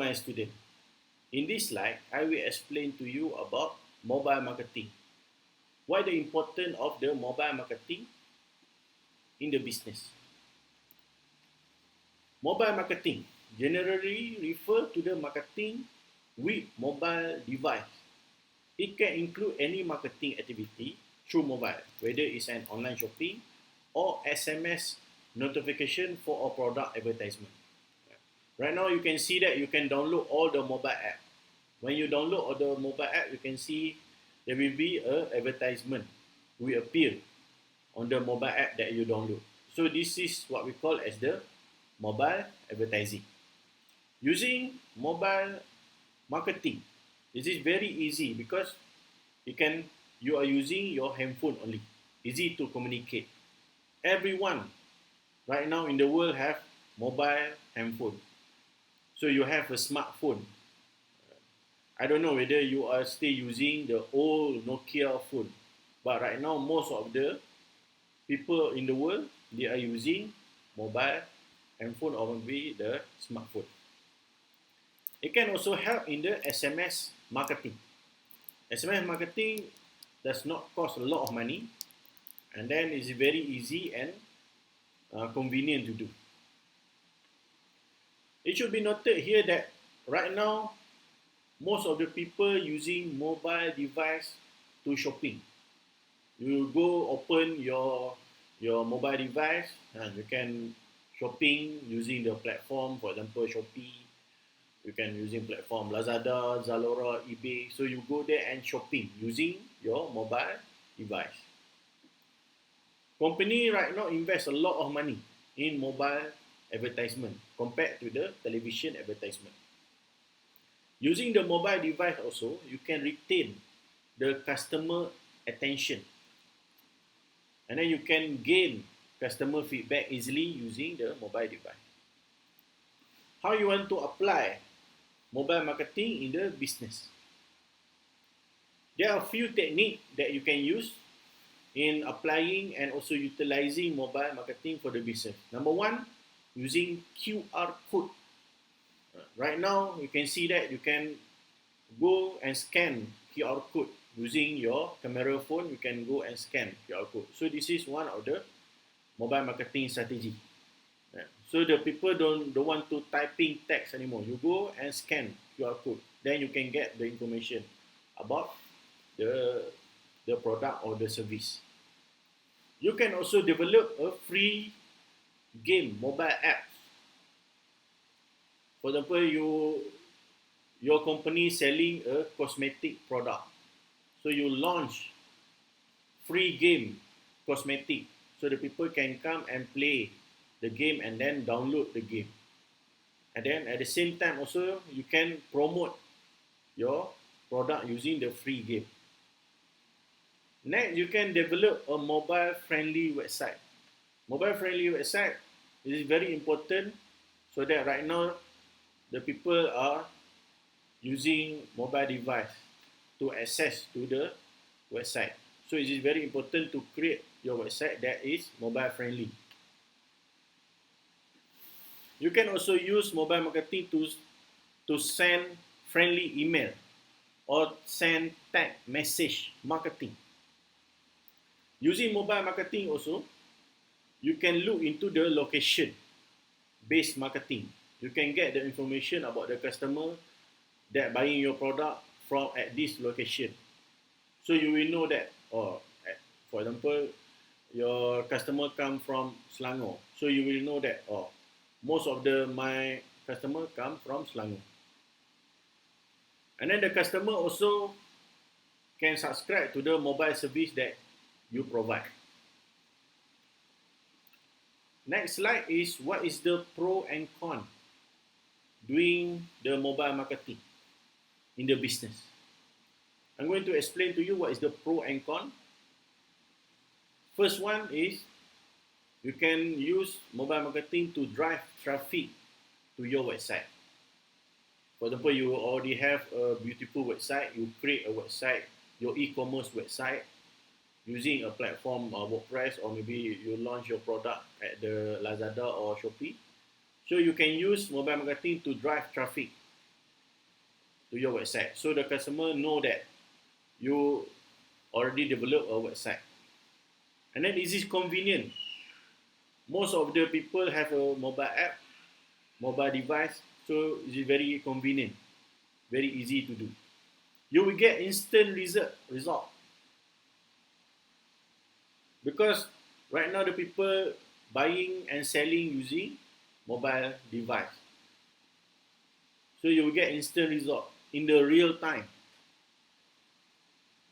my student. In this slide, I will explain to you about mobile marketing. Why the importance of the mobile marketing in the business. Mobile marketing generally refer to the marketing with mobile device. It can include any marketing activity through mobile, whether it's an online shopping or SMS notification for a product advertisement. Right now, you can see that you can download all the mobile app. When you download all the mobile app, you can see there will be a advertisement will appear on the mobile app that you download. So this is what we call as the mobile advertising. Using mobile marketing, this is very easy because you are using your handphone only. Easy to communicate. Everyone right now in the world have mobile handphone. So you have a smartphone. I don't know whether you are still using the old Nokia phone, but right now most of the people in the world they are using mobile handphone or maybe the smartphone. It can also help in the SMS marketing. SMS marketing does not cost a lot of money, and then it's very easy and convenient to do. It should be noted here that right now, most of the people using mobile device to shopping. You go open your mobile device and you can shopping using the platform, for example, Shopee. You can using platform Lazada, Zalora, eBay. So you go there and shopping using your mobile device. Company right now invest a lot of money in mobile advertisement compared to the television advertisement. Using the mobile device also, you can retain the customer attention. And then you can gain customer feedback easily using the mobile device. How you want to apply mobile marketing in the business? There are a few techniques that you can use in applying and also utilizing mobile marketing for the business. Number one, using QR code. Right now, you can see that you can go and scan QR code using your camera phone. You can go and scan QR code. So this is one of the mobile marketing strategy. So the people don't want to typing text anymore. You go and scan QR code. Then you can get the information about the product or the service. You can also develop a free game mobile app. For example, your company selling a cosmetic product. So you launch free game cosmetic so the people can come and play the game and then download the game. And then at the same time also you can promote your product using the free game. Next, you can develop a mobile friendly website. Mobile friendly website is very important so that right now the people are using mobile device to access to the website. So it is very important to create your website that is mobile friendly. You can also use mobile marketing to send friendly email or send text message marketing. Using mobile marketing also, you can look into the location based marketing. You can get the information about the customer that buying your product from at this location. So you will know that, for example, your customer come from Selangor. So you will know that, most of my customer come from Selangor. And then the customer also can subscribe to the mobile service that you provide. Next slide is what is the pro and con doing the mobile marketing in the business. I'm going to explain to you what is the pro and con. First one is you can use mobile marketing to drive traffic to your website. For example, you already have a beautiful website, you create a website, your e-commerce website, using a platform WordPress, or maybe you launch your product at the Lazada or Shopee. So you can use mobile marketing to drive traffic to your website. So the customer know that you already developed a website. And then is it convenient? Most of the people have a mobile app, mobile device, so it's very convenient, very easy to do. You will get instant result because right now the people buying and selling using mobile device. So you will get instant result in the real time.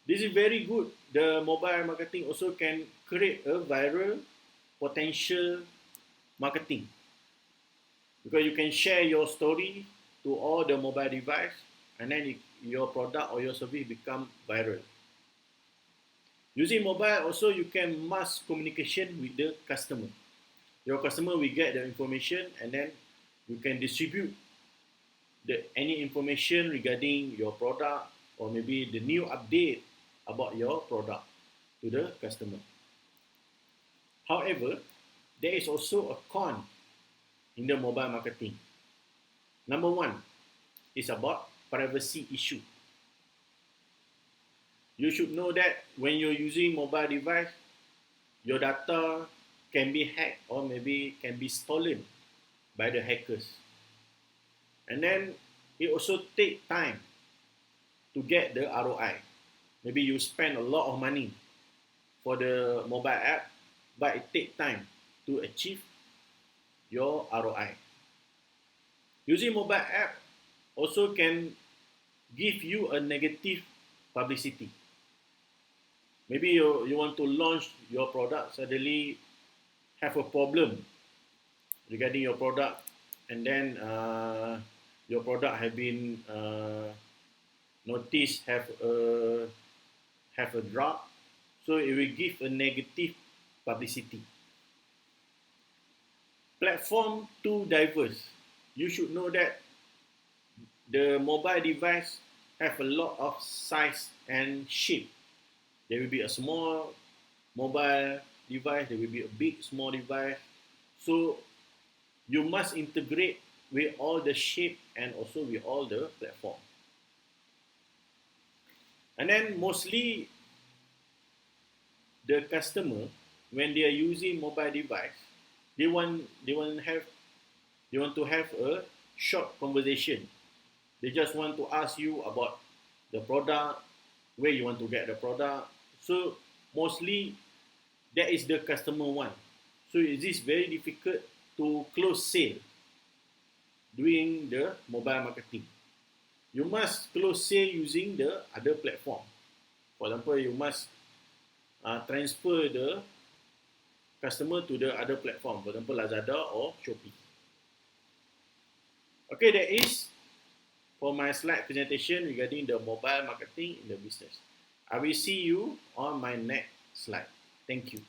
This is very good. The mobile marketing also can create a viral potential marketing because you can share your story to all the mobile device and then your product or your service become viral. Using mobile also you can mass communication with the customer. Your customer will get the information and then you can distribute any information regarding your product or maybe the new update about your product to the customer. However, there is also a con in the mobile marketing. Number one is about privacy issue. You should know that when you're using mobile device, your data can be hacked or maybe can be stolen by the hackers. And then it also takes time to get the ROI. Maybe you spend a lot of money for the mobile app, but it takes time to achieve your ROI. Using mobile app also can give you a negative publicity. Maybe you want to launch your product, suddenly have a problem regarding your product, and then your product have been noticed have a drop, so it will give a negative publicity. Platform too diverse. You should know that the mobile device have a lot of size and shape. There will be a small mobile device, there will be a big small device. So you must integrate with all the shape and also with all the platform. And then mostly the customer, when they are using mobile device, they want to have a short conversation. They just want to ask you about the product, where you want to get the product. So mostly that is the customer one. So it is very difficult to close sale doing the mobile marketing. You must close sale using the other platform. For example, you must transfer the customer to the other platform, for example, Lazada or Shopee. Okay, that is for my slide presentation regarding the mobile marketing in the business. I will see you on my next slide. Thank you.